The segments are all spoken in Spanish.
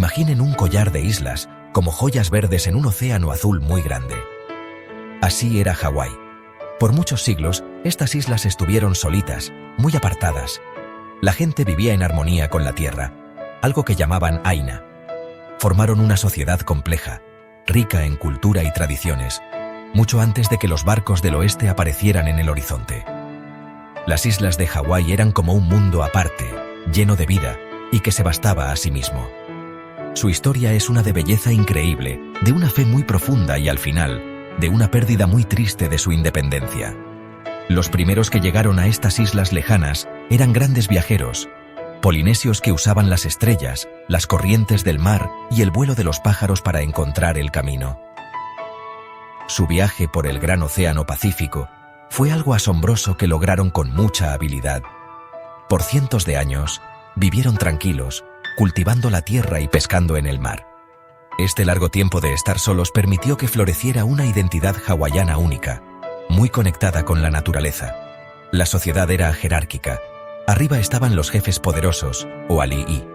Imaginen un collar de islas, como joyas verdes en un océano azul muy grande. Así era Hawái. Por muchos siglos, estas islas estuvieron solitas, muy apartadas. La gente vivía en armonía con la tierra, algo que llamaban Aina. Formaron una sociedad compleja, rica en cultura y tradiciones, mucho antes de que los barcos del oeste aparecieran en el horizonte. Las islas de Hawái eran como un mundo aparte, lleno de vida, y que se bastaba a sí mismo. Su historia es una de belleza increíble, de una fe muy profunda y al final, de una pérdida muy triste de su independencia. Los primeros que llegaron a estas islas lejanas eran grandes viajeros, polinesios que usaban las estrellas, las corrientes del mar y el vuelo de los pájaros para encontrar el camino. Su viaje por el gran océano Pacífico fue algo asombroso que lograron con mucha habilidad. Por cientos de años, vivieron tranquilos, cultivando la tierra y pescando en el mar. Este largo tiempo de estar solos permitió que floreciera una identidad hawaiana única, muy conectada con la naturaleza. La sociedad era jerárquica. Arriba estaban los jefes poderosos, o ali'i,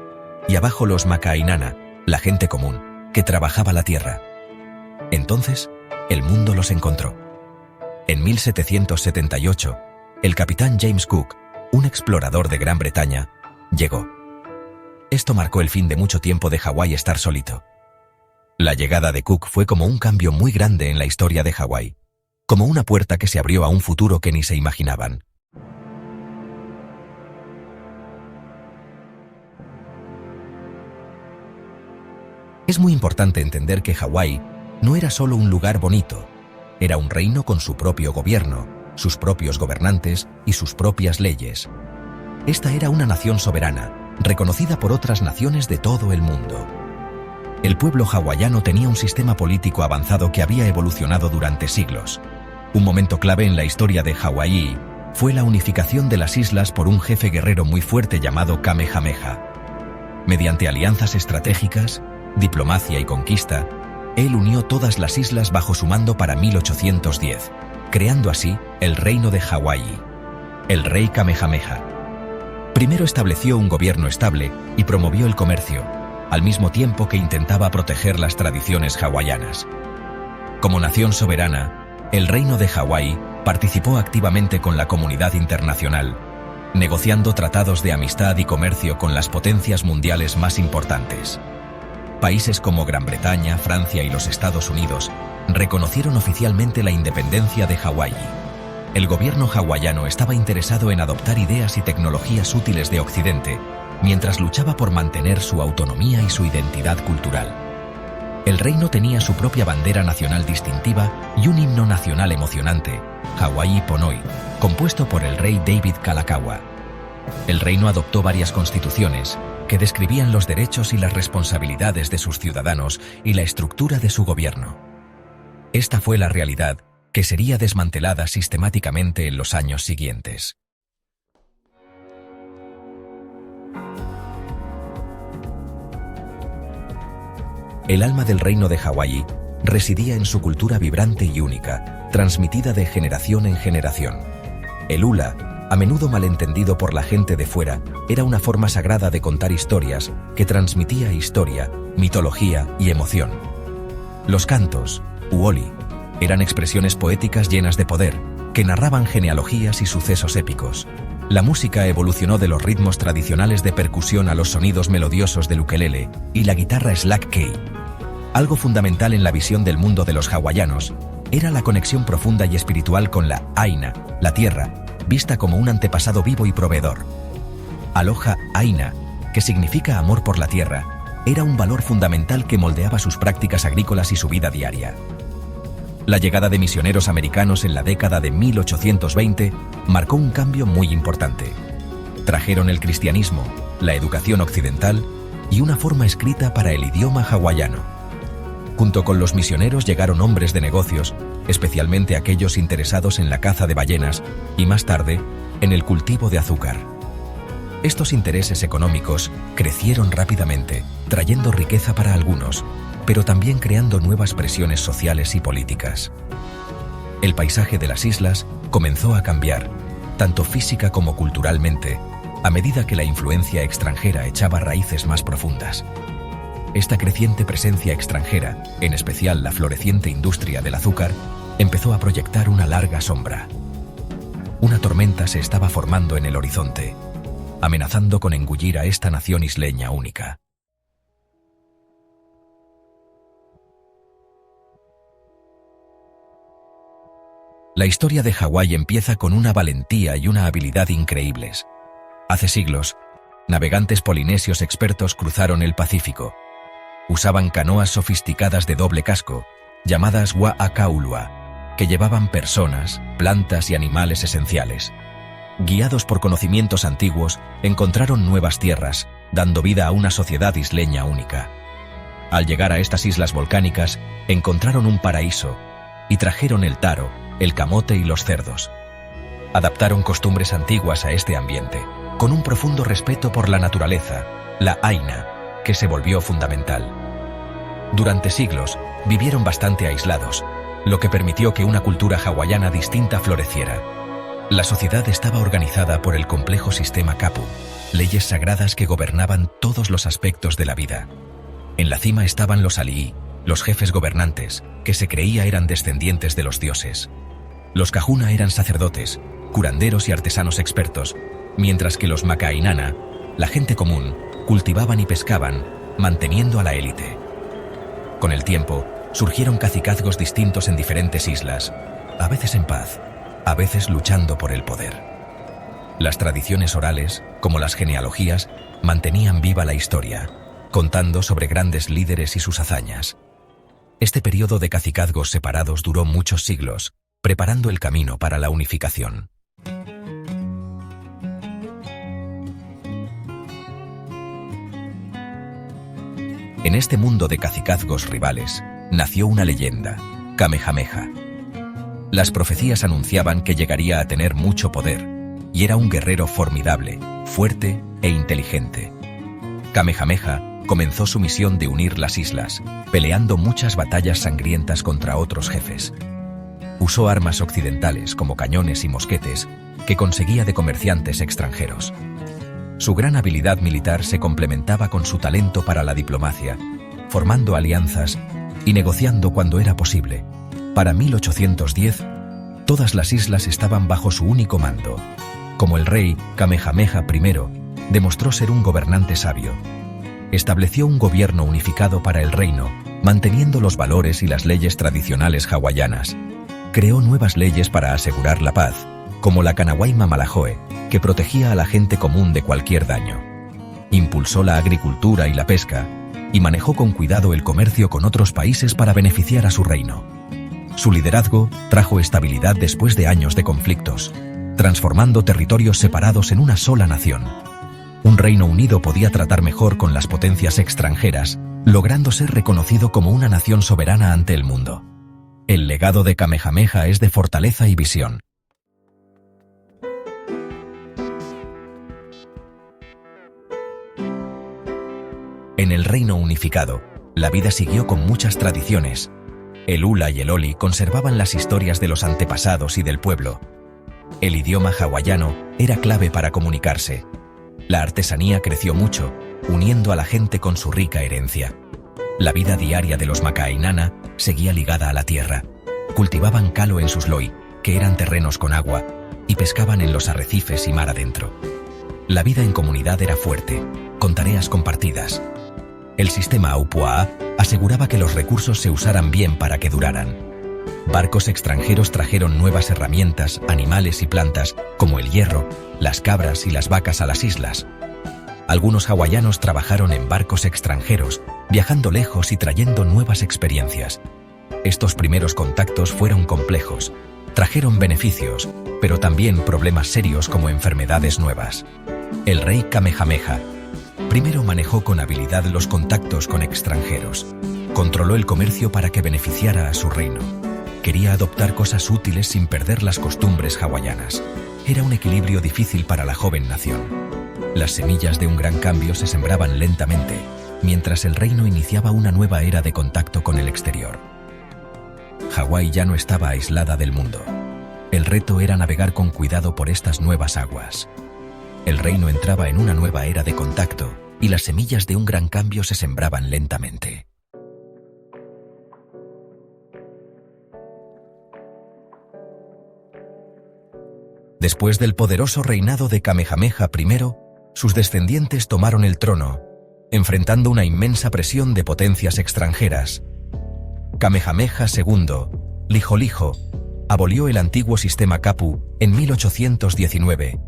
y abajo los makaainana, la gente común, que trabajaba la tierra. Entonces, el mundo los encontró. En 1778, el capitán James Cook, un explorador de Gran Bretaña, llegó. Esto marcó el fin de mucho tiempo de Hawái estar solito. La llegada de Cook fue como un cambio muy grande en la historia de Hawái, como una puerta que se abrió a un futuro que ni se imaginaban. Es muy importante entender que Hawái no era solo un lugar bonito, era un reino con su propio gobierno, sus propios gobernantes y sus propias leyes. Esta era una nación soberana, reconocida por otras naciones de todo el mundo. El pueblo hawaiano tenía un sistema político avanzado que había evolucionado durante siglos. Un momento clave en la historia de Hawái fue la unificación de las islas por un jefe guerrero muy fuerte llamado Kamehameha. Mediante alianzas estratégicas, diplomacia y conquista, él unió todas las islas bajo su mando para 1810, creando así el Reino de Hawái. El rey Kamehameha primero estableció un gobierno estable y promovió el comercio, al mismo tiempo que intentaba proteger las tradiciones hawaianas. Como nación soberana, el Reino de Hawái participó activamente con la comunidad internacional, negociando tratados de amistad y comercio con las potencias mundiales más importantes. Países como Gran Bretaña, Francia y los Estados Unidos reconocieron oficialmente la independencia de Hawái. El gobierno hawaiano estaba interesado en adoptar ideas y tecnologías útiles de Occidente, mientras luchaba por mantener su autonomía y su identidad cultural. El reino tenía su propia bandera nacional distintiva y un himno nacional emocionante, Hawaii Ponoi, compuesto por el rey David Kalakaua. El reino adoptó varias constituciones que describían los derechos y las responsabilidades de sus ciudadanos y la estructura de su gobierno. Esta fue la realidad que sería desmantelada sistemáticamente en los años siguientes. El alma del reino de Hawái residía en su cultura vibrante y única, transmitida de generación en generación. El hula, a menudo malentendido por la gente de fuera, era una forma sagrada de contar historias que transmitía historia, mitología y emoción. Los cantos, uoli, eran expresiones poéticas llenas de poder, que narraban genealogías y sucesos épicos. La música evolucionó de los ritmos tradicionales de percusión a los sonidos melodiosos del ukelele y la guitarra slack key. Algo fundamental en la visión del mundo de los hawaianos era la conexión profunda y espiritual con la Aina, la tierra, vista como un antepasado vivo y proveedor. Aloha Aina, que significa amor por la tierra, era un valor fundamental que moldeaba sus prácticas agrícolas y su vida diaria. La llegada de misioneros americanos en la década de 1820 marcó un cambio muy importante. Trajeron el cristianismo, la educación occidental y una forma escrita para el idioma hawaiano. Junto con los misioneros llegaron hombres de negocios, especialmente aquellos interesados en la caza de ballenas y más tarde, en el cultivo de azúcar. Estos intereses económicos crecieron rápidamente, trayendo riqueza para algunos, pero también creando nuevas presiones sociales y políticas. El paisaje de las islas comenzó a cambiar, tanto física como culturalmente, a medida que la influencia extranjera echaba raíces más profundas. Esta creciente presencia extranjera, en especial la floreciente industria del azúcar, empezó a proyectar una larga sombra. Una tormenta se estaba formando en el horizonte, amenazando con engullir a esta nación isleña única. La historia de Hawái empieza con una valentía y una habilidad increíbles. Hace siglos, navegantes polinesios expertos cruzaron el Pacífico. Usaban canoas sofisticadas de doble casco, llamadas wa'akaulua, que llevaban personas, plantas y animales esenciales. Guiados por conocimientos antiguos, encontraron nuevas tierras, dando vida a una sociedad isleña única. Al llegar a estas islas volcánicas, encontraron un paraíso y trajeron el taro, el camote y los cerdos. Adaptaron costumbres antiguas a este ambiente, con un profundo respeto por la naturaleza, la aina, que se volvió fundamental. Durante siglos, vivieron bastante aislados, lo que permitió que una cultura hawaiana distinta floreciera. La sociedad estaba organizada por el complejo sistema Kapu, leyes sagradas que gobernaban todos los aspectos de la vida. En la cima estaban los ali'i, los jefes gobernantes, que se creía eran descendientes de los dioses. Los kahuna eran sacerdotes, curanderos y artesanos expertos, mientras que los maka'inana, la gente común, cultivaban y pescaban, manteniendo a la élite. Con el tiempo, surgieron cacicazgos distintos en diferentes islas, a veces en paz, a veces luchando por el poder. Las tradiciones orales, como las genealogías, mantenían viva la historia, contando sobre grandes líderes y sus hazañas. Este periodo de cacicazgos separados duró muchos siglos, preparando el camino para la unificación. En este mundo de cacicazgos rivales, nació una leyenda, Kamehameha. Las profecías anunciaban que llegaría a tener mucho poder, y era un guerrero formidable, fuerte e inteligente. Kamehameha comenzó su misión de unir las islas, peleando muchas batallas sangrientas contra otros jefes. Usó armas occidentales como cañones y mosquetes que conseguía de comerciantes extranjeros. Su gran habilidad militar se complementaba con su talento para la diplomacia, formando alianzas y negociando cuando era posible. Para 1810, todas las islas estaban bajo su único mando. Como el rey Kamehameha I, demostró ser un gobernante sabio. Estableció un gobierno unificado para el reino, manteniendo los valores y las leyes tradicionales hawaianas. Creó nuevas leyes para asegurar la paz, como la Kanawai Mamalahoe, que protegía a la gente común de cualquier daño. Impulsó la agricultura y la pesca, y manejó con cuidado el comercio con otros países para beneficiar a su reino. Su liderazgo trajo estabilidad después de años de conflictos, transformando territorios separados en una sola nación. Un Reino Unido podía tratar mejor con las potencias extranjeras, logrando ser reconocido como una nación soberana ante el mundo. El legado de Kamehameha es de fortaleza y visión. En el Reino Unificado, la vida siguió con muchas tradiciones. El hula y el oli conservaban las historias de los antepasados y del pueblo. El idioma hawaiano era clave para comunicarse. La artesanía creció mucho, uniendo a la gente con su rica herencia. La vida diaria de los maka'inana seguía ligada a la tierra. Cultivaban kalo en sus loi, que eran terrenos con agua, y pescaban en los arrecifes y mar adentro. La vida en comunidad era fuerte, con tareas compartidas. El sistema Aupua'a aseguraba que los recursos se usaran bien para que duraran. Barcos extranjeros trajeron nuevas herramientas, animales y plantas, como el hierro, las cabras y las vacas a las islas. Algunos hawaianos trabajaron en barcos extranjeros, viajando lejos y trayendo nuevas experiencias. Estos primeros contactos fueron complejos, trajeron beneficios, pero también problemas serios como enfermedades nuevas. El rey Kamehameha primero manejó con habilidad los contactos con extranjeros. Controló el comercio para que beneficiara a su reino. Quería adoptar cosas útiles sin perder las costumbres hawaianas. Era un equilibrio difícil para la joven nación. Las semillas de un gran cambio se sembraban lentamente, mientras el reino iniciaba una nueva era de contacto con el exterior. Hawái ya no estaba aislada del mundo. El reto era navegar con cuidado por estas nuevas aguas. El reino entraba en una nueva era de contacto, y las semillas de un gran cambio se sembraban lentamente. Después del poderoso reinado de Kamehameha I, sus descendientes tomaron el trono, enfrentando una inmensa presión de potencias extranjeras. Kamehameha II, Liholiho, abolió el antiguo sistema Kapu en 1819,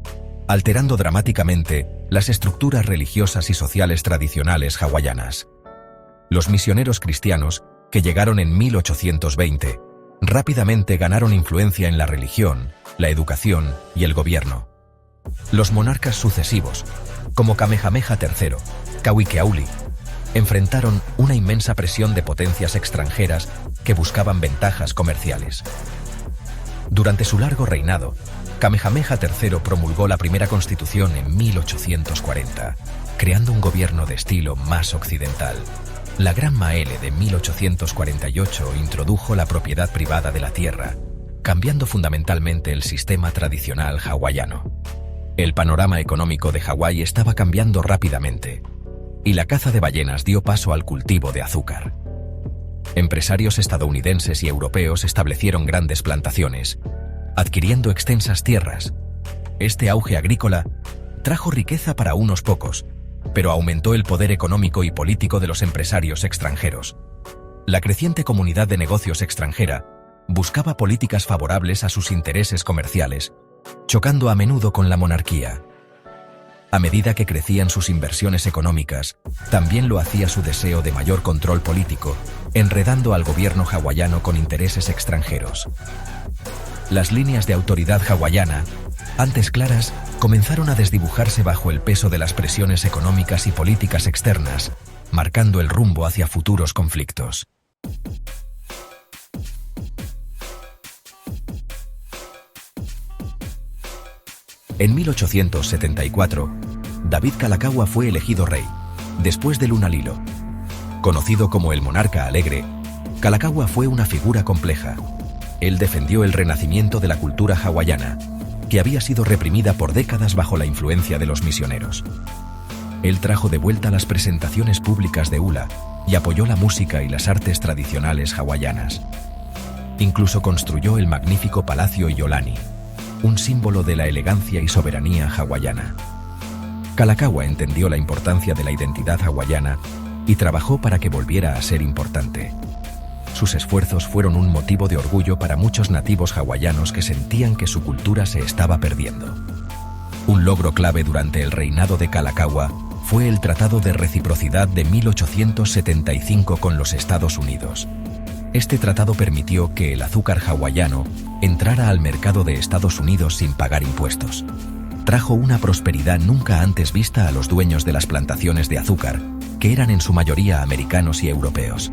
alterando dramáticamente las estructuras religiosas y sociales tradicionales hawaianas. Los misioneros cristianos, que llegaron en 1820, rápidamente ganaron influencia en la religión, la educación y el gobierno. Los monarcas sucesivos, como Kamehameha III, Kauikeauli, enfrentaron una inmensa presión de potencias extranjeras que buscaban ventajas comerciales. Durante su largo reinado, Kamehameha III promulgó la primera constitución en 1840, creando un gobierno de estilo más occidental. La Gran Maele de 1848 introdujo la propiedad privada de la tierra, cambiando fundamentalmente el sistema tradicional hawaiano. El panorama económico de Hawái estaba cambiando rápidamente, y la caza de ballenas dio paso al cultivo de azúcar. Empresarios estadounidenses y europeos establecieron grandes plantaciones, adquiriendo extensas tierras. Este auge agrícola trajo riqueza para unos pocos, pero aumentó el poder económico y político de los empresarios extranjeros. La creciente comunidad de negocios extranjera buscaba políticas favorables a sus intereses comerciales, chocando a menudo con la monarquía. A medida que crecían sus inversiones económicas, también lo hacía su deseo de mayor control político, enredando al gobierno hawaiano con intereses extranjeros. Las líneas de autoridad hawaiana, antes claras, comenzaron a desdibujarse bajo el peso de las presiones económicas y políticas externas, marcando el rumbo hacia futuros conflictos. En 1874, David Kalakaua fue elegido rey, después de Lunalilo. Conocido como el monarca alegre, Kalakaua fue una figura compleja. Él defendió el renacimiento de la cultura hawaiana, que había sido reprimida por décadas bajo la influencia de los misioneros. Él trajo de vuelta las presentaciones públicas de hula y apoyó la música y las artes tradicionales hawaianas. Incluso construyó el magnífico Palacio Iolani, un símbolo de la elegancia y soberanía hawaiana. Kalakaua entendió la importancia de la identidad hawaiana y trabajó para que volviera a ser importante. Sus esfuerzos fueron un motivo de orgullo para muchos nativos hawaianos que sentían que su cultura se estaba perdiendo. Un logro clave durante el reinado de Kalakaua fue el Tratado de Reciprocidad de 1875 con los Estados Unidos. Este tratado permitió que el azúcar hawaiano entrara al mercado de Estados Unidos sin pagar impuestos. Trajo una prosperidad nunca antes vista a los dueños de las plantaciones de azúcar, que eran en su mayoría americanos y europeos.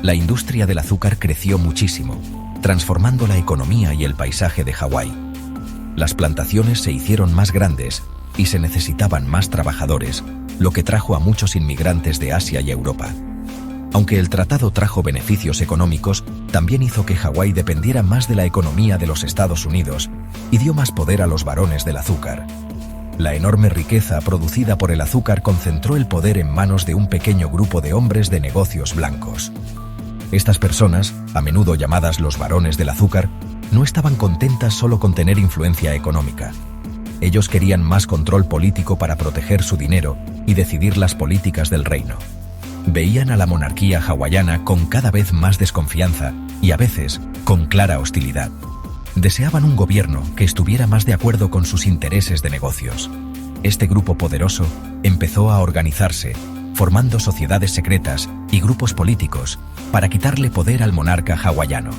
La industria del azúcar creció muchísimo, transformando la economía y el paisaje de Hawái. Las plantaciones se hicieron más grandes y se necesitaban más trabajadores, lo que trajo a muchos inmigrantes de Asia y Europa. Aunque el tratado trajo beneficios económicos, también hizo que Hawái dependiera más de la economía de los Estados Unidos y dio más poder a los barones del azúcar. La enorme riqueza producida por el azúcar concentró el poder en manos de un pequeño grupo de hombres de negocios blancos. Estas personas, a menudo llamadas los barones del azúcar, no estaban contentas solo con tener influencia económica. Ellos querían más control político para proteger su dinero y decidir las políticas del reino. Veían a la monarquía hawaiana con cada vez más desconfianza y a veces con clara hostilidad. Deseaban un gobierno que estuviera más de acuerdo con sus intereses de negocios. Este grupo poderoso empezó a organizarse, formando sociedades secretas y grupos políticos para quitarle poder al monarca hawaiano.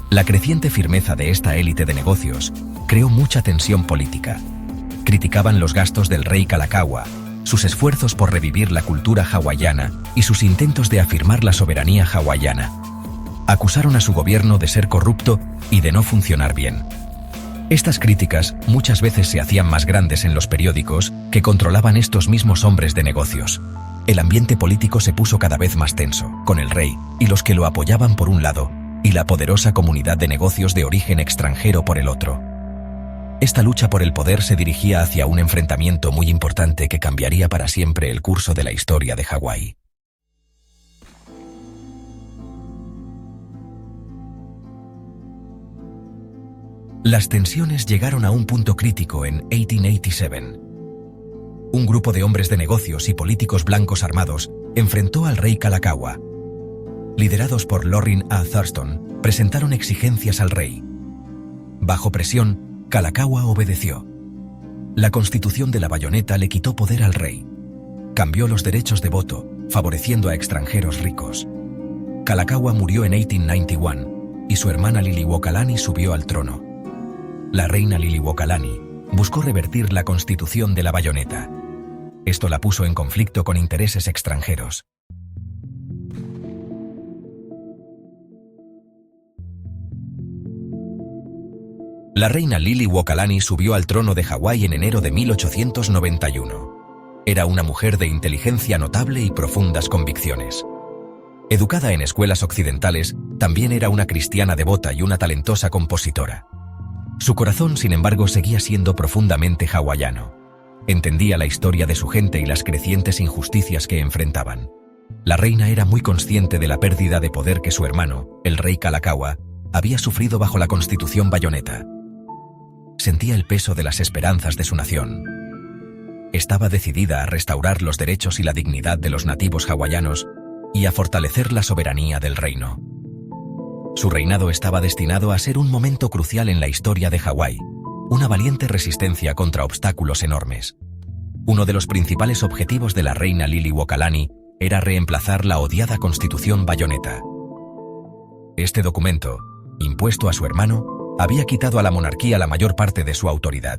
La creciente firmeza de esta élite de negocios creó mucha tensión política. Criticaban los gastos del rey Kalakaua, sus esfuerzos por revivir la cultura hawaiana y sus intentos de afirmar la soberanía hawaiana. Acusaron a su gobierno de ser corrupto y de no funcionar bien. Estas críticas muchas veces se hacían más grandes en los periódicos que controlaban estos mismos hombres de negocios. El ambiente político se puso cada vez más tenso, con el rey y los que lo apoyaban por un lado, y la poderosa comunidad de negocios de origen extranjero por el otro. Esta lucha por el poder se dirigía hacia un enfrentamiento muy importante que cambiaría para siempre el curso de la historia de Hawái. Las tensiones llegaron a un punto crítico en 1887. Un grupo de hombres de negocios y políticos blancos armados enfrentó al rey Kalakaua. Liderados por Lorin A. Thurston, presentaron exigencias al rey. Bajo presión, Kalakaua obedeció. La Constitución de la Bayoneta le quitó poder al rey. Cambió los derechos de voto, favoreciendo a extranjeros ricos. Kalakaua murió en 1891 y su hermana Liliuokalani subió al trono. La reina Liliuokalani buscó revertir la Constitución de la Bayoneta. Esto la puso en conflicto con intereses extranjeros. La reina Liliuokalani subió al trono de Hawái en enero de 1891. Era una mujer de inteligencia notable y profundas convicciones. Educada en escuelas occidentales, también era una cristiana devota y una talentosa compositora. Su corazón, sin embargo, seguía siendo profundamente hawaiano. Entendía la historia de su gente y las crecientes injusticias que enfrentaban. La reina era muy consciente de la pérdida de poder que su hermano, el rey Kalakaua, había sufrido bajo la Constitución Bayoneta. Sentía el peso de las esperanzas de su nación. Estaba decidida a restaurar los derechos y la dignidad de los nativos hawaianos y a fortalecer la soberanía del reino. Su reinado estaba destinado a ser un momento crucial en la historia de Hawái, una valiente resistencia contra obstáculos enormes. Uno de los principales objetivos de la reina Liliuokalani era reemplazar la odiada Constitución Bayoneta. Este documento, impuesto a su hermano, había quitado a la monarquía la mayor parte de su autoridad.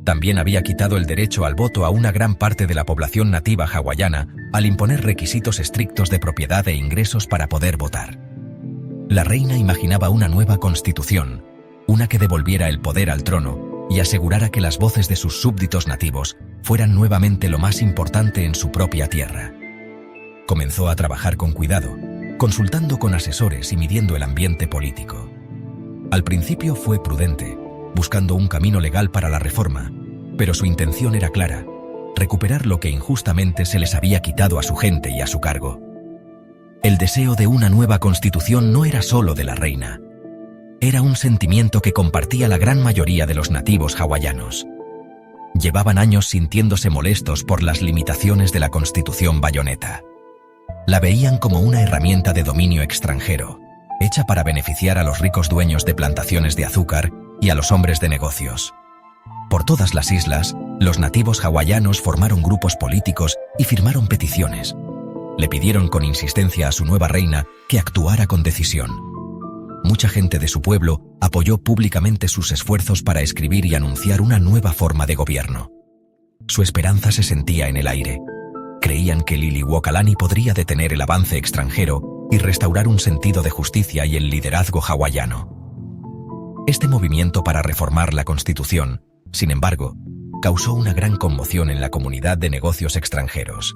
También había quitado el derecho al voto a una gran parte de la población nativa hawaiana al imponer requisitos estrictos de propiedad e ingresos para poder votar. La reina imaginaba una nueva constitución, una que devolviera el poder al trono y asegurara que las voces de sus súbditos nativos fueran nuevamente lo más importante en su propia tierra. Comenzó a trabajar con cuidado, consultando con asesores y midiendo el ambiente político. Al principio fue prudente, buscando un camino legal para la reforma, pero su intención era clara: recuperar lo que injustamente se les había quitado a su gente y a su cargo. El deseo de una nueva constitución no era solo de la reina. Era un sentimiento que compartía la gran mayoría de los nativos hawaianos. Llevaban años sintiéndose molestos por las limitaciones de la Constitución Bayoneta. La veían como una herramienta de dominio extranjero, hecha para beneficiar a los ricos dueños de plantaciones de azúcar y a los hombres de negocios. Por todas las islas, los nativos hawaianos formaron grupos políticos y firmaron peticiones. Le pidieron con insistencia a su nueva reina que actuara con decisión. Mucha gente de su pueblo apoyó públicamente sus esfuerzos para escribir y anunciar una nueva forma de gobierno. Su esperanza se sentía en el aire. Creían que Liliuokalani podría detener el avance extranjero y restaurar un sentido de justicia y el liderazgo hawaiano. Este movimiento para reformar la Constitución, sin embargo, causó una gran conmoción en la comunidad de negocios extranjeros.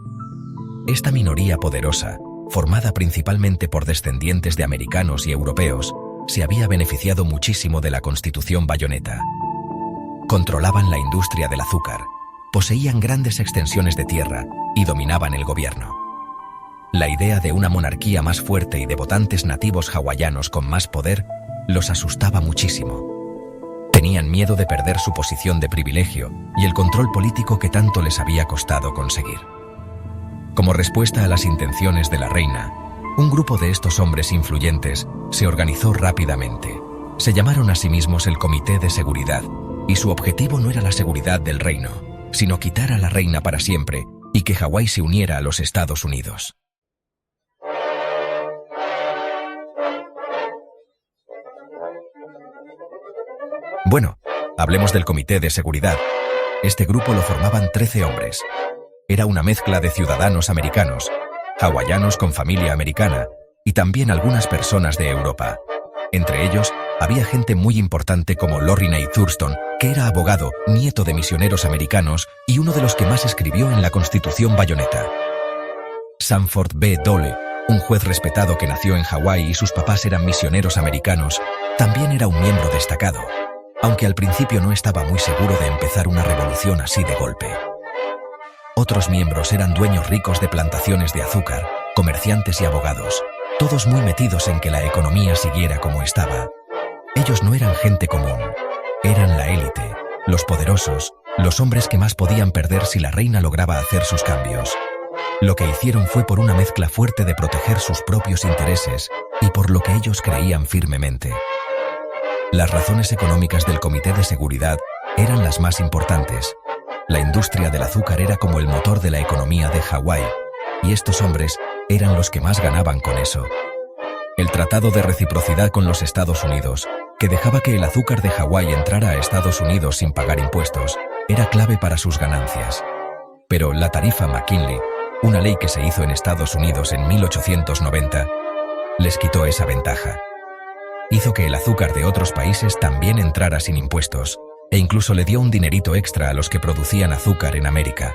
Esta minoría poderosa, formada principalmente por descendientes de americanos y europeos, se había beneficiado muchísimo de la Constitución Bayoneta. Controlaban la industria del azúcar, poseían grandes extensiones de tierra y dominaban el gobierno. La idea de una monarquía más fuerte y de votantes nativos hawaianos con más poder los asustaba muchísimo. Tenían miedo de perder su posición de privilegio y el control político que tanto les había costado conseguir. Como respuesta a las intenciones de la reina, un grupo de estos hombres influyentes se organizó rápidamente. Se llamaron a sí mismos el Comité de Seguridad, y su objetivo no era la seguridad del reino, sino quitar a la reina para siempre y que Hawái se uniera a los Estados Unidos. Bueno, hablemos del Comité de Seguridad. Este grupo lo formaban 13 hombres. Era una mezcla de ciudadanos americanos, hawaianos con familia americana y también algunas personas de Europa. Entre ellos, había gente muy importante como Lorin A. Thurston, que era abogado, nieto de misioneros americanos y uno de los que más escribió en la Constitución Bayoneta. Sanford B. Dole, un juez respetado que nació en Hawái y sus papás eran misioneros americanos, también era un miembro destacado. aunque al principio no estaba muy seguro de empezar una revolución así de golpe. Otros miembros eran dueños ricos de plantaciones de azúcar, comerciantes y abogados, todos muy metidos en que la economía siguiera como estaba. Ellos no eran gente común, eran la élite, los poderosos, los hombres que más podían perder si la reina lograba hacer sus cambios. Lo que hicieron fue por una mezcla fuerte de proteger sus propios intereses y por lo que ellos creían firmemente. Las razones económicas del Comité de Seguridad eran las más importantes. La industria del azúcar era como el motor de la economía de Hawái, y estos hombres eran los que más ganaban con eso. El tratado de reciprocidad con los Estados Unidos, que dejaba que el azúcar de Hawái entrara a Estados Unidos sin pagar impuestos, era clave para sus ganancias. Pero la tarifa McKinley, una ley que se hizo en Estados Unidos en 1890, les quitó esa ventaja. Hizo que el azúcar de otros países también entrara sin impuestos, e incluso le dio un dinerito extra a los que producían azúcar en América.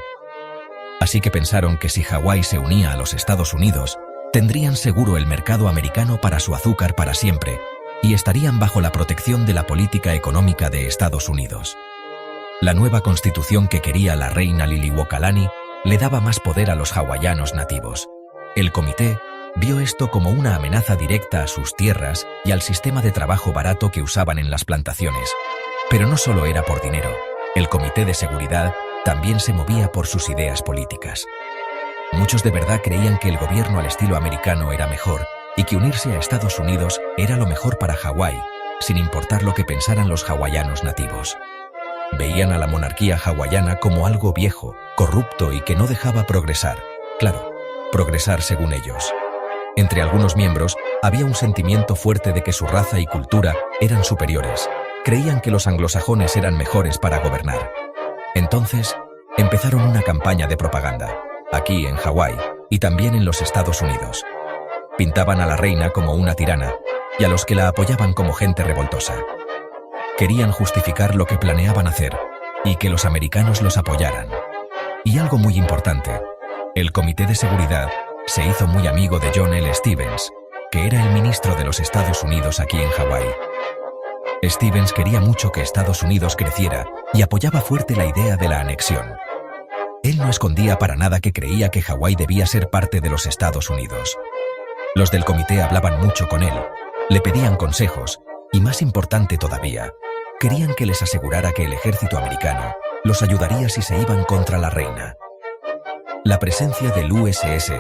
Así que pensaron que si Hawái se unía a los Estados Unidos, tendrían seguro el mercado americano para su azúcar para siempre, y estarían bajo la protección de la política económica de Estados Unidos. La nueva constitución que quería la reina Liliuokalani le daba más poder a los hawaianos nativos. El comité vio esto como una amenaza directa a sus tierras y al sistema de trabajo barato que usaban en las plantaciones. Pero no solo era por dinero, el Comité de Seguridad también se movía por sus ideas políticas. Muchos de verdad creían que el gobierno al estilo americano era mejor y que unirse a Estados Unidos era lo mejor para Hawái, sin importar lo que pensaran los hawaianos nativos. Veían a la monarquía hawaiana como algo viejo, corrupto y que no dejaba progresar. Claro, progresar según ellos. Entre algunos miembros había un sentimiento fuerte de que su raza y cultura eran superiores. Creían que los anglosajones eran mejores para gobernar. Entonces, empezaron una campaña de propaganda, aquí en Hawái y también en los Estados Unidos. Pintaban a la reina como una tirana y a los que la apoyaban como gente revoltosa. Querían justificar lo que planeaban hacer y que los americanos los apoyaran. Y algo muy importante, el Comité de Seguridad se hizo muy amigo de John L. Stevens, que era el ministro de los Estados Unidos aquí en Hawái. Stevens quería mucho que Estados Unidos creciera y apoyaba fuerte la idea de la anexión. Él no escondía para nada que creía que Hawái debía ser parte de los Estados Unidos. Los del comité hablaban mucho con él, le pedían consejos y, más importante todavía, querían que les asegurara que el ejército americano los ayudaría si se iban contra la reina. La presencia del USS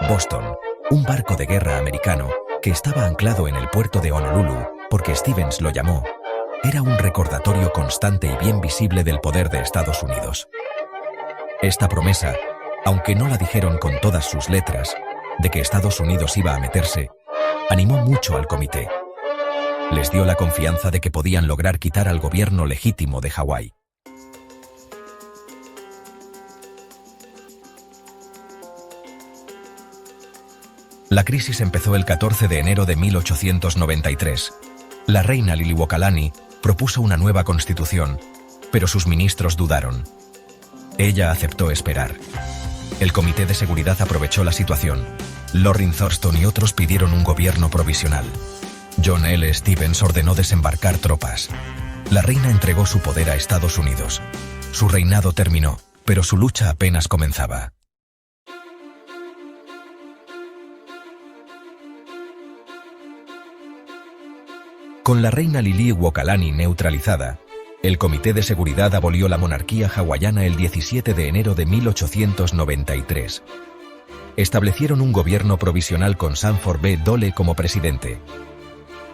Boston, un barco de guerra americano que estaba anclado en el puerto de Honolulu, porque Stevens lo llamó, era un recordatorio constante y bien visible del poder de Estados Unidos. Esta promesa, aunque no la dijeron con todas sus letras, de que Estados Unidos iba a meterse, animó mucho al comité. Les dio la confianza de que podían lograr quitar al gobierno legítimo de Hawái. La crisis empezó el 14 de enero de 1893. La reina Liliuokalani propuso una nueva constitución, pero sus ministros dudaron. Ella aceptó esperar. El Comité de Seguridad aprovechó la situación. Loring Thurston y otros pidieron un gobierno provisional. John L. Stevens ordenó desembarcar tropas. La reina entregó su poder a Estados Unidos. Su reinado terminó, pero su lucha apenas comenzaba. Con la reina Liliuokalani neutralizada, el Comité de Seguridad abolió la monarquía hawaiana el 17 de enero de 1893. Establecieron un gobierno provisional con Sanford B. Dole como presidente.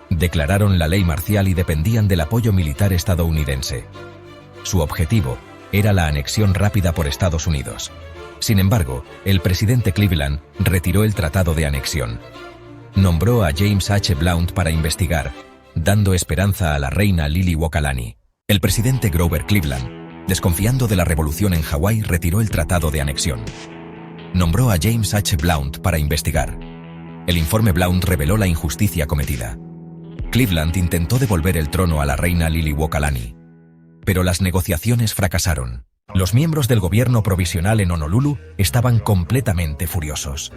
Declararon la ley marcial y dependían del apoyo militar estadounidense. Su objetivo era la anexión rápida por Estados Unidos. Sin embargo, el presidente Cleveland retiró el tratado de anexión. Nombró a James H. Blount para investigar, dando esperanza a la reina Liliuokalani. El presidente Grover Cleveland, desconfiando de la revolución en Hawái, retiró el tratado de anexión. Nombró a James H. Blount para investigar. El informe Blount reveló la injusticia cometida. Cleveland intentó devolver el trono a la reina Liliuokalani, pero las negociaciones fracasaron. Los miembros del gobierno provisional en Honolulu estaban completamente furiosos.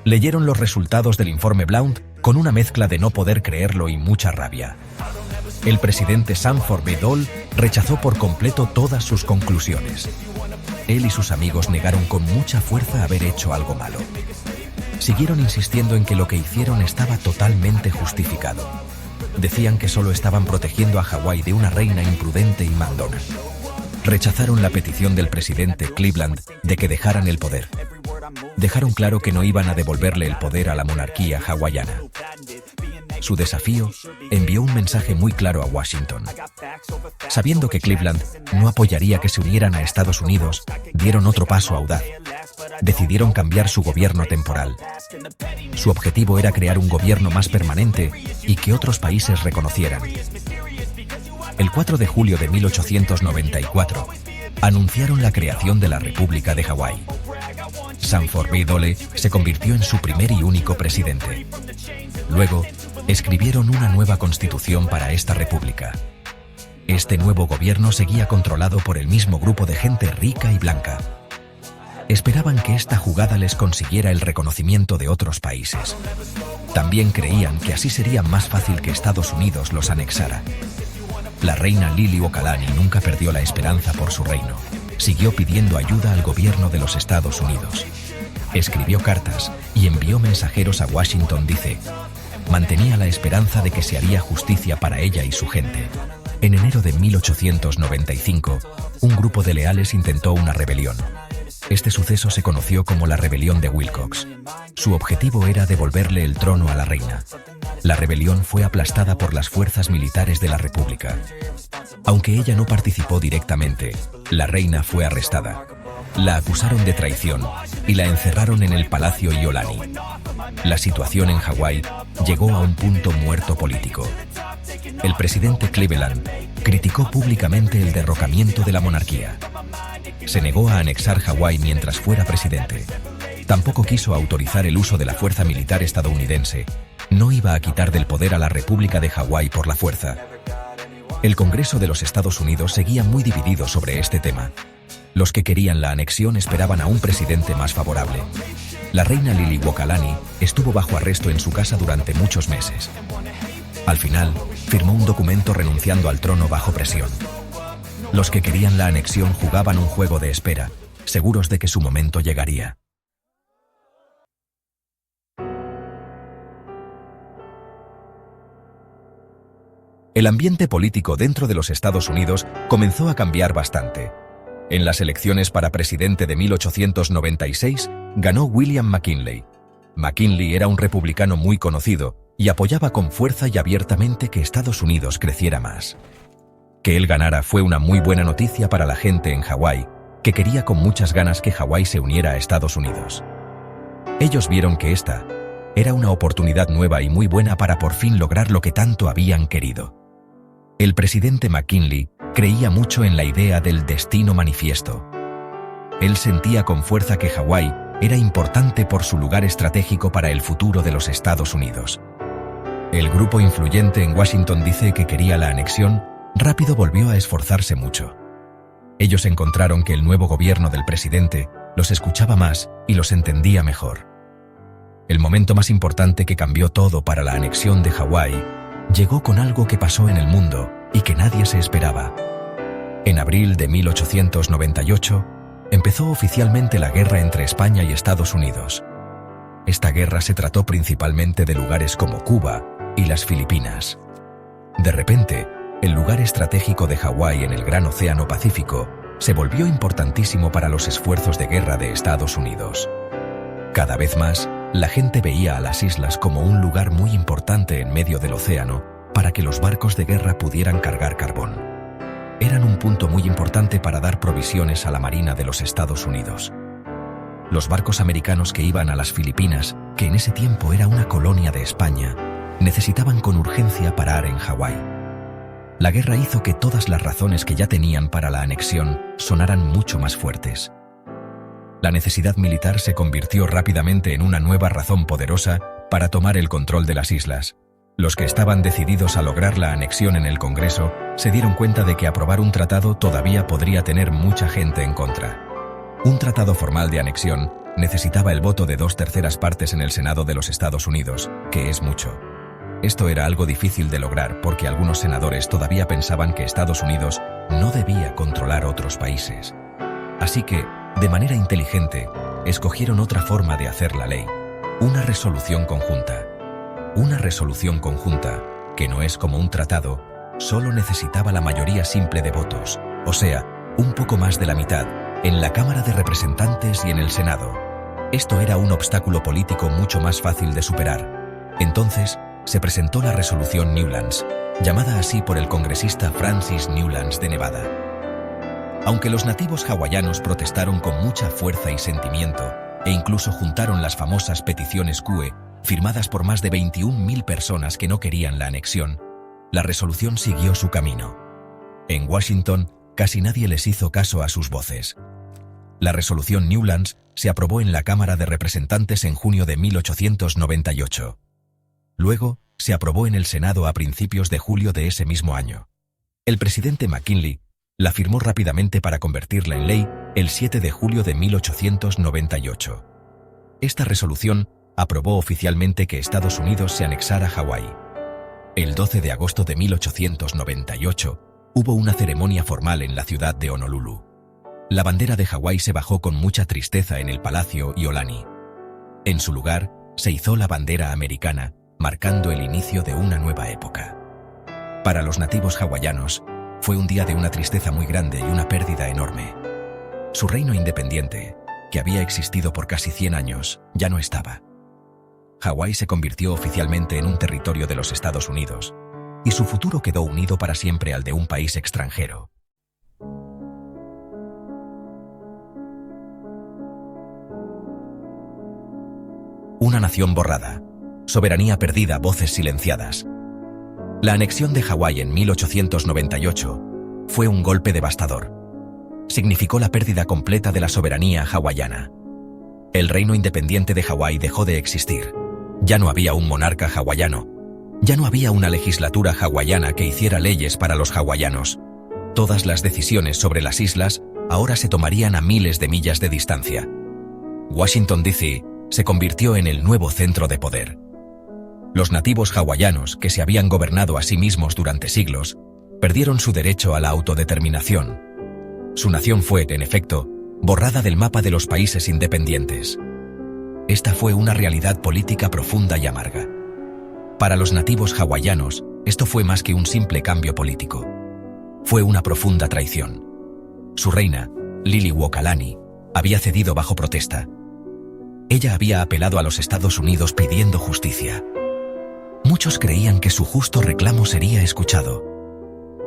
Leyeron los resultados del informe Blount con una mezcla de no poder creerlo y mucha rabia. El presidente Sanford B. Dole rechazó por completo todas sus conclusiones. Él y sus amigos negaron con mucha fuerza haber hecho algo malo. Siguieron insistiendo en que lo que hicieron estaba totalmente justificado. Decían que solo estaban protegiendo a Hawái de una reina imprudente y mandona. Rechazaron la petición del presidente Cleveland de que dejaran el poder. Dejaron claro que no iban a devolverle el poder a la monarquía hawaiana. Su desafío envió un mensaje muy claro a Washington. Sabiendo que Cleveland no apoyaría que se unieran a Estados Unidos, dieron otro paso audaz. Decidieron cambiar su gobierno temporal. Su objetivo era crear un gobierno más permanente y que otros países reconocieran. El 4 de julio de 1894, anunciaron la creación de la República de Hawái. Sanford B. Dole se convirtió en su primer y único presidente. Luego, escribieron una nueva constitución para esta república. Este nuevo gobierno seguía controlado por el mismo grupo de gente rica y blanca. Esperaban que esta jugada les consiguiera el reconocimiento de otros países. También creían que así sería más fácil que Estados Unidos los anexara. La reina Liliuokalani nunca perdió la esperanza por su reino. Siguió pidiendo ayuda al gobierno de los Estados Unidos. Escribió cartas y envió mensajeros a Washington, D.C. Mantenía la esperanza de que se haría justicia para ella y su gente. En enero de 1895, un grupo de leales intentó una rebelión. Este suceso se conoció como la Rebelión de Wilcox. Su objetivo era devolverle el trono a la reina. La rebelión fue aplastada por las fuerzas militares de la República. Aunque ella no participó directamente, la reina fue arrestada. La acusaron de traición y la encerraron en el Palacio Iolani. La situación en Hawái llegó a un punto muerto político. El presidente Cleveland criticó públicamente el derrocamiento de la monarquía. Se negó a anexar Hawái mientras fuera presidente. Tampoco quiso autorizar el uso de la fuerza militar estadounidense. No iba a quitar del poder a la República de Hawái por la fuerza. El Congreso de los Estados Unidos seguía muy dividido sobre este tema. Los que querían la anexión esperaban a un presidente más favorable. La reina Liliuokalani estuvo bajo arresto en su casa durante muchos meses. Al final, firmó un documento renunciando al trono bajo presión. Los que querían la anexión jugaban un juego de espera, seguros de que su momento llegaría. El ambiente político dentro de los Estados Unidos comenzó a cambiar bastante. En las elecciones para presidente de 1896, ganó William McKinley. McKinley era un republicano muy conocido y apoyaba con fuerza y abiertamente que Estados Unidos creciera más. Que él ganara fue una muy buena noticia para la gente en Hawái, que quería con muchas ganas que Hawái se uniera a Estados Unidos. Ellos vieron que esta era una oportunidad nueva y muy buena para por fin lograr lo que tanto habían querido. El presidente McKinley creía mucho en la idea del destino manifiesto. Él sentía con fuerza que Hawái era importante por su lugar estratégico para el futuro de los Estados Unidos. El grupo influyente en Washington, D.C. que quería la anexión, rápido volvió a esforzarse mucho. Ellos encontraron que el nuevo gobierno del presidente los escuchaba más y los entendía mejor. El momento más importante que cambió todo para la anexión de Hawái llegó con algo que pasó en el mundo y que nadie se esperaba. En abril de 1898, empezó oficialmente la guerra entre España y Estados Unidos. Esta guerra se trató principalmente de lugares como Cuba y las Filipinas. De repente, el lugar estratégico de Hawái en el Gran Océano Pacífico se volvió importantísimo para los esfuerzos de guerra de Estados Unidos. Cada vez más, la gente veía a las islas como un lugar muy importante en medio del océano para que los barcos de guerra pudieran cargar carbón. Eran un punto muy importante para dar provisiones a la Marina de los Estados Unidos. Los barcos americanos que iban a las Filipinas, que en ese tiempo era una colonia de España, necesitaban con urgencia parar en Hawái. La guerra hizo que todas las razones que ya tenían para la anexión sonaran mucho más fuertes. La necesidad militar se convirtió rápidamente en una nueva razón poderosa para tomar el control de las islas. Los que estaban decididos a lograr la anexión en el Congreso se dieron cuenta de que aprobar un tratado todavía podría tener mucha gente en contra. Un tratado formal de anexión necesitaba el voto de 2/3 partes en el Senado de los Estados Unidos, que es mucho. Esto era algo difícil de lograr porque algunos senadores todavía pensaban que Estados Unidos no debía controlar otros países. Así que, de manera inteligente, escogieron otra forma de hacer la ley: una resolución conjunta. Una resolución conjunta, que no es como un tratado, solo necesitaba la mayoría simple de votos, o sea, un poco más de la mitad, en la Cámara de Representantes y en el Senado. Esto era un obstáculo político mucho más fácil de superar. Entonces, se presentó la resolución Newlands, llamada así por el congresista Francis Newlands de Nevada. Aunque los nativos hawaianos protestaron con mucha fuerza y sentimiento, e incluso juntaron las famosas peticiones CUE, firmadas por más de 21.000 personas que no querían la anexión, la resolución siguió su camino. En Washington, casi nadie les hizo caso a sus voces. La resolución Newlands se aprobó en la Cámara de Representantes en junio de 1898. Luego, se aprobó en el Senado a principios de julio de ese mismo año. El presidente McKinley la firmó rápidamente para convertirla en ley el 7 de julio de 1898. Esta resolución aprobó oficialmente que Estados Unidos se anexara a Hawái. El 12 de agosto de 1898, hubo una ceremonia formal en la ciudad de Honolulu. La bandera de Hawái se bajó con mucha tristeza en el Palacio Iolani. En su lugar, se izó la bandera americana, marcando el inicio de una nueva época. Para los nativos hawaianos, fue un día de una tristeza muy grande y una pérdida enorme. Su reino independiente, que había existido por casi 100 años, ya no estaba. Hawái se convirtió oficialmente en un territorio de los Estados Unidos, y su futuro quedó unido para siempre al de un país extranjero. Una nación borrada. Soberanía perdida, voces silenciadas. La anexión de Hawái en 1898 fue un golpe devastador. Significó la pérdida completa de la soberanía hawaiana. El reino independiente de Hawái dejó de existir. Ya no había un monarca hawaiano. Ya no había una legislatura hawaiana que hiciera leyes para los hawaianos. Todas las decisiones sobre las islas ahora se tomarían a miles de millas de distancia. Washington, D.C. se convirtió en el nuevo centro de poder. Los nativos hawaianos, que se habían gobernado a sí mismos durante siglos, perdieron su derecho a la autodeterminación. Su nación fue, en efecto, borrada del mapa de los países independientes. Esta fue una realidad política profunda y amarga. Para los nativos hawaianos, esto fue más que un simple cambio político. Fue una profunda traición. Su reina, Liliuokalani, había cedido bajo protesta. Ella había apelado a los Estados Unidos pidiendo justicia. Muchos creían que su justo reclamo sería escuchado.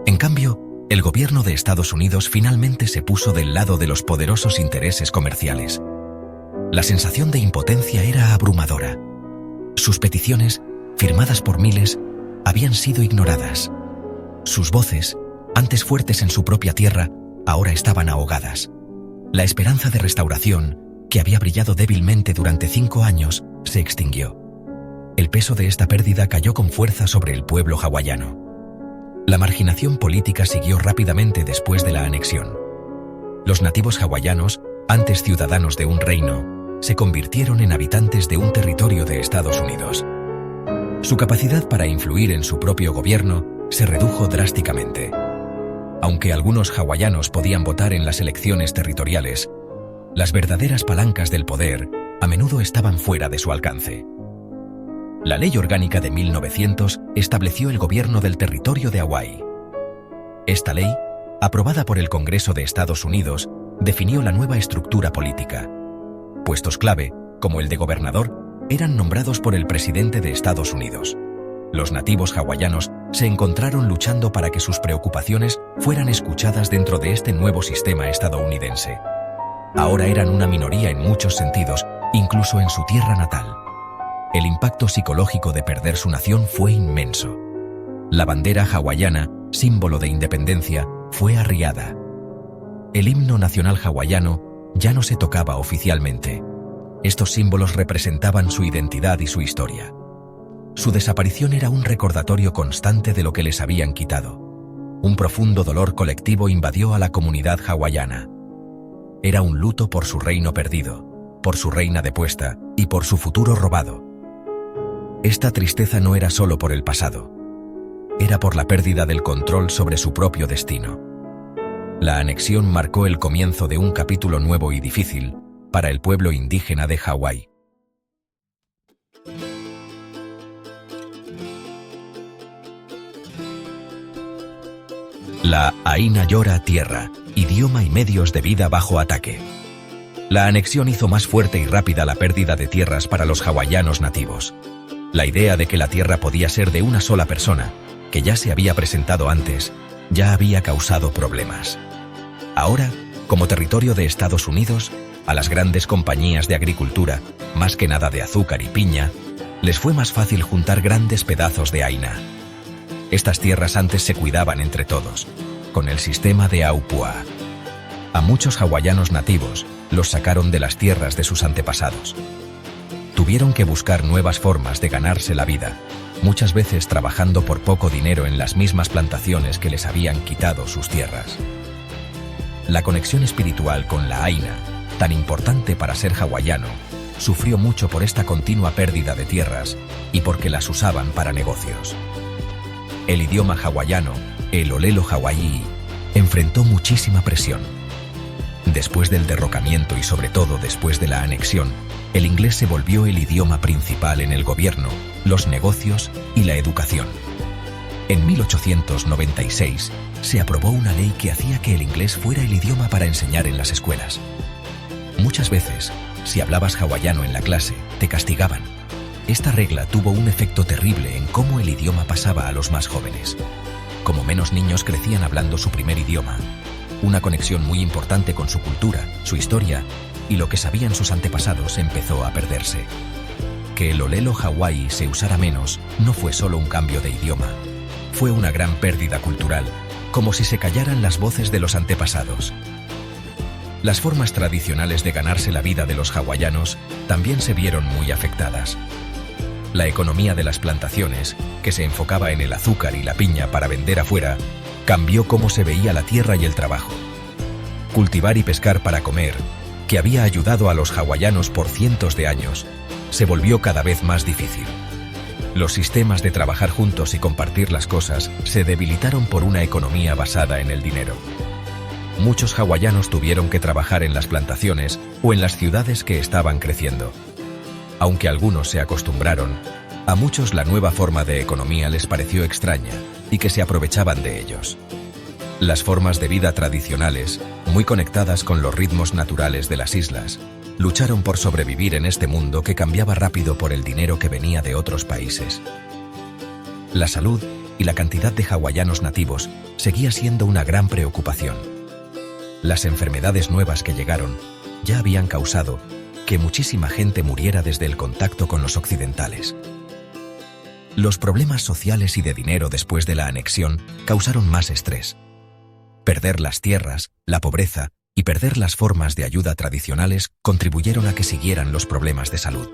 En cambio, el gobierno de Estados Unidos finalmente se puso del lado de los poderosos intereses comerciales. La sensación de impotencia era abrumadora. Sus peticiones, firmadas por miles, habían sido ignoradas. Sus voces, antes fuertes en su propia tierra, ahora estaban ahogadas. La esperanza de restauración, que había brillado débilmente durante 5 años, se extinguió. El peso de esta pérdida cayó con fuerza sobre el pueblo hawaiano. La marginación política siguió rápidamente después de la anexión. Los nativos hawaianos, antes ciudadanos de un reino, se convirtieron en habitantes de un territorio de Estados Unidos. Su capacidad para influir en su propio gobierno se redujo drásticamente. Aunque algunos hawaianos podían votar en las elecciones territoriales, las verdaderas palancas del poder a menudo estaban fuera de su alcance. La Ley Orgánica de 1900 estableció el gobierno del territorio de Hawái. Esta ley, aprobada por el Congreso de Estados Unidos, definió la nueva estructura política. Puestos clave, como el de gobernador, eran nombrados por el presidente de Estados Unidos. Los nativos hawaianos se encontraron luchando para que sus preocupaciones fueran escuchadas dentro de este nuevo sistema estadounidense. Ahora eran una minoría en muchos sentidos, incluso en su tierra natal. El impacto psicológico de perder su nación fue inmenso. La bandera hawaiana, símbolo de independencia, fue arriada. El himno nacional hawaiano ya no se tocaba oficialmente. Estos símbolos representaban su identidad y su historia. Su desaparición era un recordatorio constante de lo que les habían quitado. Un profundo dolor colectivo invadió a la comunidad hawaiana. Era un luto por su reino perdido, por su reina depuesta y por su futuro robado. Esta tristeza no era solo por el pasado, era por la pérdida del control sobre su propio destino. La anexión marcó el comienzo de un capítulo nuevo y difícil para el pueblo indígena de Hawái. La Aina llora tierra, idioma y medios de vida bajo ataque. La anexión hizo más fuerte y rápida la pérdida de tierras para los hawaianos nativos. La idea de que la tierra podía ser de una sola persona, que ya se había presentado antes, ya había causado problemas. Ahora, como territorio de Estados Unidos, a las grandes compañías de agricultura, más que nada de azúcar y piña, les fue más fácil juntar grandes pedazos de Aina. Estas tierras antes se cuidaban entre todos, con el sistema de Aupua. A muchos hawaianos nativos los sacaron de las tierras de sus antepasados. Tuvieron que buscar nuevas formas de ganarse la vida, muchas veces trabajando por poco dinero en las mismas plantaciones que les habían quitado sus tierras. La conexión espiritual con la Aina, tan importante para ser hawaiano, sufrió mucho por esta continua pérdida de tierras y porque las usaban para negocios. El idioma hawaiano, el olelo hawaii, enfrentó muchísima presión. Después del derrocamiento y sobre todo después de la anexión, el inglés se volvió el idioma principal en el gobierno, los negocios y la educación. En 1896 se aprobó una ley que hacía que el inglés fuera el idioma para enseñar en las escuelas. Muchas veces, si hablabas hawaiano en la clase, te castigaban. Esta regla tuvo un efecto terrible en cómo el idioma pasaba a los más jóvenes. Como menos niños crecían hablando su primer idioma, una conexión muy importante con su cultura, su historia y lo que sabían sus antepasados empezó a perderse. Que el olelo hawaii se usara menos no fue solo un cambio de idioma, fue una gran pérdida cultural, como si se callaran las voces de los antepasados. Las formas tradicionales de ganarse la vida de los hawaianos también se vieron muy afectadas. La economía de las plantaciones, que se enfocaba en el azúcar y la piña para vender afuera, cambió cómo se veía la tierra y el trabajo. Cultivar y pescar para comer, que había ayudado a los hawaianos por cientos de años, se volvió cada vez más difícil. Los sistemas de trabajar juntos y compartir las cosas se debilitaron por una economía basada en el dinero. Muchos hawaianos tuvieron que trabajar en las plantaciones o en las ciudades que estaban creciendo. Aunque algunos se acostumbraron, a muchos la nueva forma de economía les pareció extraña y que se aprovechaban de ellos. Las formas de vida tradicionales, muy conectadas con los ritmos naturales de las islas, lucharon por sobrevivir en este mundo que cambiaba rápido por el dinero que venía de otros países. La salud y la cantidad de hawaianos nativos seguía siendo una gran preocupación. Las enfermedades nuevas que llegaron ya habían causado que muchísima gente muriera desde el contacto con los occidentales. Los problemas sociales y de dinero después de la anexión causaron más estrés. Perder las tierras, la pobreza y perder las formas de ayuda tradicionales contribuyeron a que siguieran los problemas de salud.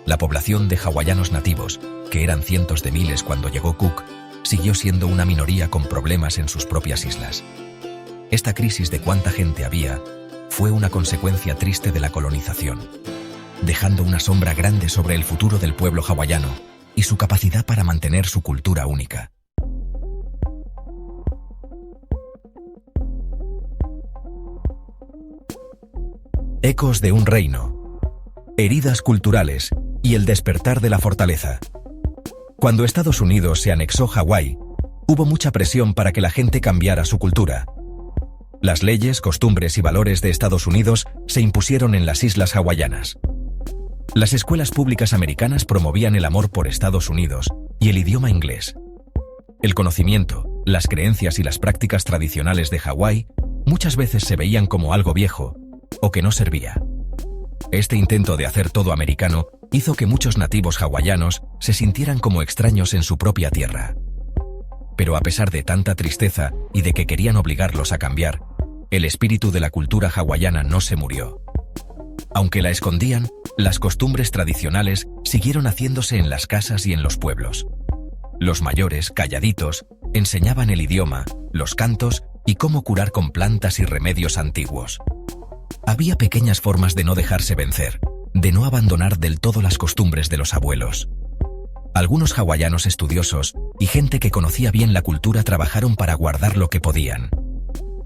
La población de hawaianos nativos, que eran cientos de miles cuando llegó Cook, siguió siendo una minoría con problemas en sus propias islas. Esta crisis de cuánta gente había fue una consecuencia triste de la colonización, dejando una sombra grande sobre el futuro del pueblo hawaiano y su capacidad para mantener su cultura única. Ecos de un reino, heridas culturales y el despertar de la fortaleza. Cuando Estados Unidos se anexó Hawái, hubo mucha presión para que la gente cambiara su cultura. Las leyes, costumbres y valores de Estados Unidos se impusieron en las islas hawaianas. Las escuelas públicas americanas promovían el amor por Estados Unidos y el idioma inglés. El conocimiento, las creencias y las prácticas tradicionales de Hawái muchas veces se veían como algo viejo o que no servía. Este intento de hacer todo americano hizo que muchos nativos hawaianos se sintieran como extraños en su propia tierra. Pero a pesar de tanta tristeza y de que querían obligarlos a cambiar, el espíritu de la cultura hawaiana no se murió. Aunque la escondían, las costumbres tradicionales siguieron haciéndose en las casas y en los pueblos. Los mayores, calladitos, enseñaban el idioma, los cantos y cómo curar con plantas y remedios antiguos. Había pequeñas formas de no dejarse vencer, de no abandonar del todo las costumbres de los abuelos. Algunos hawaianos estudiosos y gente que conocía bien la cultura trabajaron para guardar lo que podían.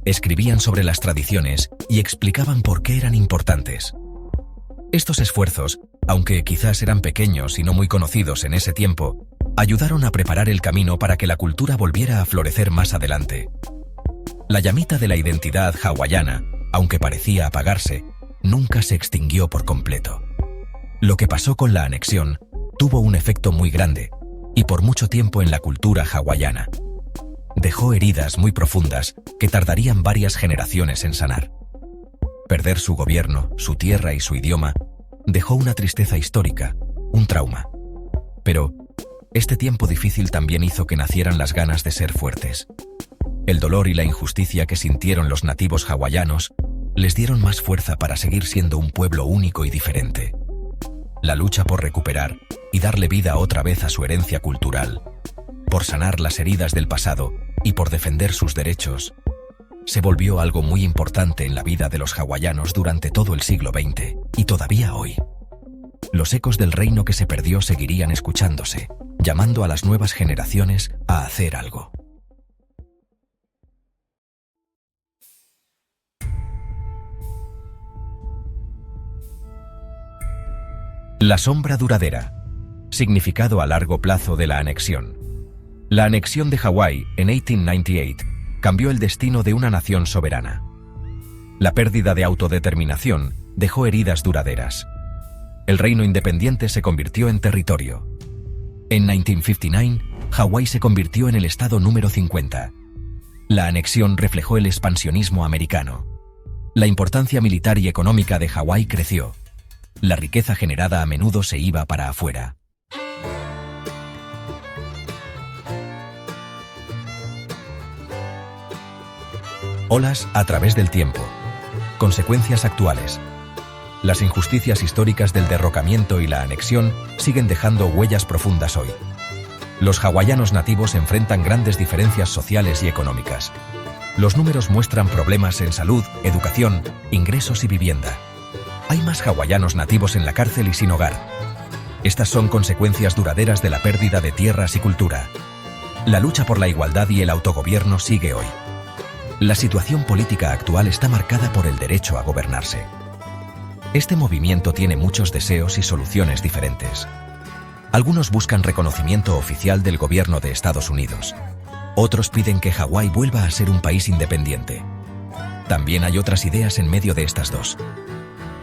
Escribían sobre las tradiciones y explicaban por qué eran importantes. Estos esfuerzos, aunque quizás eran pequeños y no muy conocidos en ese tiempo, ayudaron a preparar el camino para que la cultura volviera a florecer más adelante. La llamita de la identidad hawaiana, aunque parecía apagarse, nunca se extinguió por completo. Lo que pasó con la anexión tuvo un efecto muy grande, y por mucho tiempo en la cultura hawaiana. Dejó heridas muy profundas que tardarían varias generaciones en sanar. Perder su gobierno, su tierra y su idioma dejó una tristeza histórica, un trauma. Pero este tiempo difícil también hizo que nacieran las ganas de ser fuertes. El dolor y la injusticia que sintieron los nativos hawaianos les dieron más fuerza para seguir siendo un pueblo único y diferente. La lucha por recuperar y darle vida otra vez a su herencia cultural, por sanar las heridas del pasado y por defender sus derechos, se volvió algo muy importante en la vida de los hawaianos durante todo el siglo XX y todavía hoy. Los ecos del reino que se perdió seguirían escuchándose, llamando a las nuevas generaciones a hacer algo. La sombra duradera. Significado a largo plazo de la anexión. La anexión de Hawái en 1898 cambió el destino de una nación soberana. La pérdida de autodeterminación dejó heridas duraderas. El reino independiente se convirtió en territorio. En 1959, Hawái se convirtió en el estado número 50. La anexión reflejó el expansionismo americano. La importancia militar y económica de Hawái creció. La riqueza generada a menudo se iba para afuera. Olas a través del tiempo. Consecuencias actuales. Las injusticias históricas del derrocamiento y la anexión siguen dejando huellas profundas hoy. Los hawaianos nativos enfrentan grandes diferencias sociales y económicas. Los números muestran problemas en salud, educación, ingresos y vivienda. Hay más hawaianos nativos en la cárcel y sin hogar. Estas son consecuencias duraderas de la pérdida de tierras y cultura. La lucha por la igualdad y el autogobierno sigue hoy. La situación política actual está marcada por el derecho a gobernarse. Este movimiento tiene muchos deseos y soluciones diferentes. Algunos buscan reconocimiento oficial del gobierno de Estados Unidos. Otros piden que Hawái vuelva a ser un país independiente. También hay otras ideas en medio de estas dos.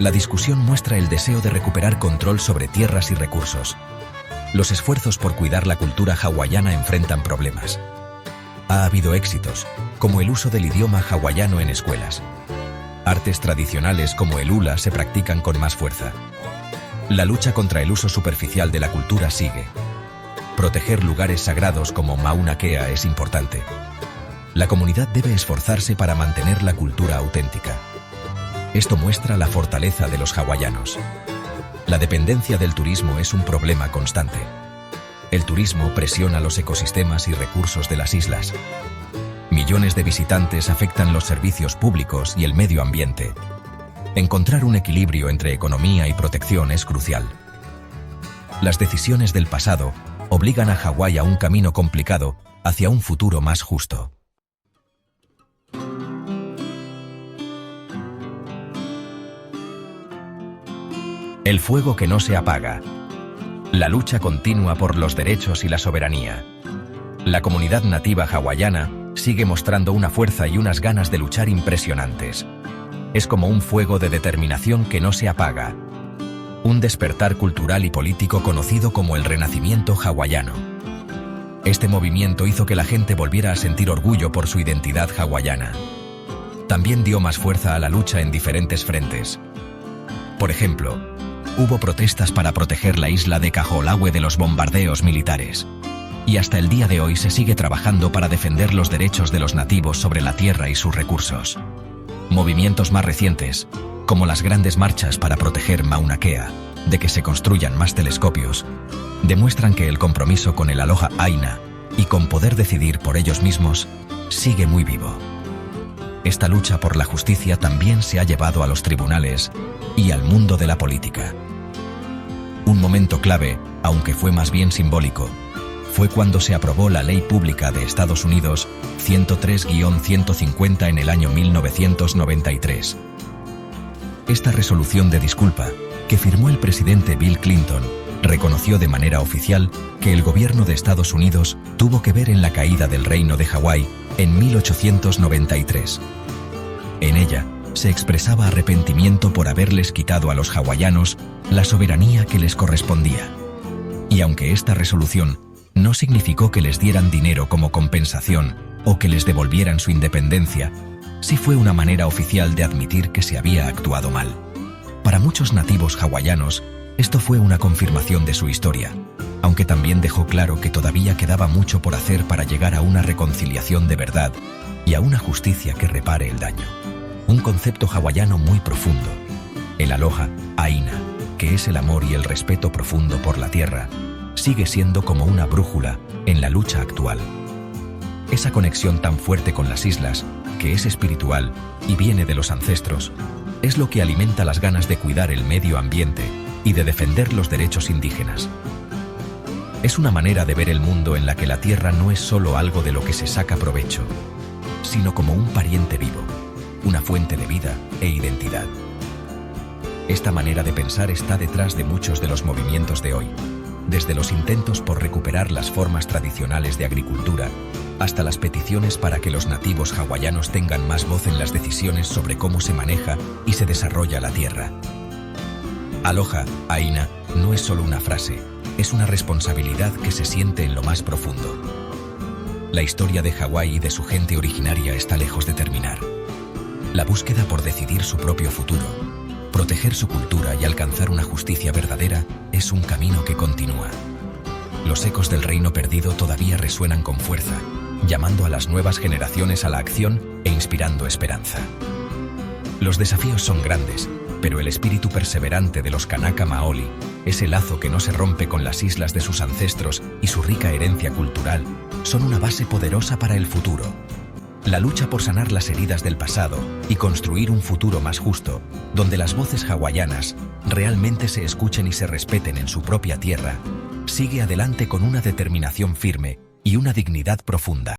La discusión muestra el deseo de recuperar control sobre tierras y recursos. Los esfuerzos por cuidar la cultura hawaiana enfrentan problemas. Ha habido éxitos, como el uso del idioma hawaiano en escuelas. Artes tradicionales como el hula se practican con más fuerza. La lucha contra el uso superficial de la cultura sigue. Proteger lugares sagrados como Mauna Kea es importante. La comunidad debe esforzarse para mantener la cultura auténtica. Esto muestra la fortaleza de los hawaianos. La dependencia del turismo es un problema constante. El turismo presiona los ecosistemas y recursos de las islas. Millones de visitantes afectan los servicios públicos y el medio ambiente. Encontrar un equilibrio entre economía y protección es crucial. Las decisiones del pasado obligan a Hawái a un camino complicado hacia un futuro más justo. El fuego que no se apaga. La lucha continua por los derechos y la soberanía. La comunidad nativa hawaiana sigue mostrando una fuerza y unas ganas de luchar impresionantes. Es como un fuego de determinación que no se apaga. Un despertar cultural y político conocido como el Renacimiento hawaiano. Este movimiento hizo que la gente volviera a sentir orgullo por su identidad hawaiana. También dio más fuerza a la lucha en diferentes frentes. Por ejemplo, hubo protestas para proteger la isla de Kahoolawe de los bombardeos militares. Y hasta el día de hoy se sigue trabajando para defender los derechos de los nativos sobre la tierra y sus recursos. Movimientos más recientes, como las grandes marchas para proteger Mauna Kea, de que se construyan más telescopios, demuestran que el compromiso con el Aloha Aina y con poder decidir por ellos mismos sigue muy vivo. Esta lucha por la justicia también se ha llevado a los tribunales y al mundo de la política. Un momento clave aunque fue más bien simbólico. Fue cuando se aprobó la Ley Pública de Estados Unidos 103-150 en el año 1993. Esta resolución de disculpa, que firmó el presidente Bill Clinton, reconoció de manera oficial que el gobierno de Estados Unidos tuvo que ver en la caída del Reino de Hawái en 1893. En ella, se expresaba arrepentimiento por haberles quitado a los hawaianos la soberanía que les correspondía. Y aunque esta resolución no significó que les dieran dinero como compensación o que les devolvieran su independencia, sí fue una manera oficial de admitir que se había actuado mal. Para muchos nativos hawaianos, esto fue una confirmación de su historia, aunque también dejó claro que todavía quedaba mucho por hacer para llegar a una reconciliación de verdad y a una justicia que repare el daño. Un concepto hawaiano muy profundo, el aloha, aina, que es el amor y el respeto profundo por la tierra, sigue siendo como una brújula en la lucha actual. Esa conexión tan fuerte con las islas, que es espiritual y viene de los ancestros, es lo que alimenta las ganas de cuidar el medio ambiente y de defender los derechos indígenas. Es una manera de ver el mundo en la que la tierra no es solo algo de lo que se saca provecho, sino como un pariente vivo, una fuente de vida e identidad. Esta manera de pensar está detrás de muchos de los movimientos de hoy, desde los intentos por recuperar las formas tradicionales de agricultura hasta las peticiones para que los nativos hawaianos tengan más voz en las decisiones sobre cómo se maneja y se desarrolla la tierra. Aloha, aina, no es solo una frase, es una responsabilidad que se siente en lo más profundo. La historia de Hawái y de su gente originaria está lejos de terminar. La búsqueda por decidir su propio futuro, proteger su cultura y alcanzar una justicia verdadera es un camino que continúa. Los ecos del reino perdido todavía resuenan con fuerza, llamando a las nuevas generaciones a la acción e inspirando esperanza. Los desafíos son grandes, pero el espíritu perseverante de los Kanaka Maoli, ese lazo que no se rompe con las islas de sus ancestros y su rica herencia cultural, son una base poderosa para el futuro. La lucha por sanar las heridas del pasado y construir un futuro más justo, donde las voces hawaianas realmente se escuchen y se respeten en su propia tierra, sigue adelante con una determinación firme y una dignidad profunda.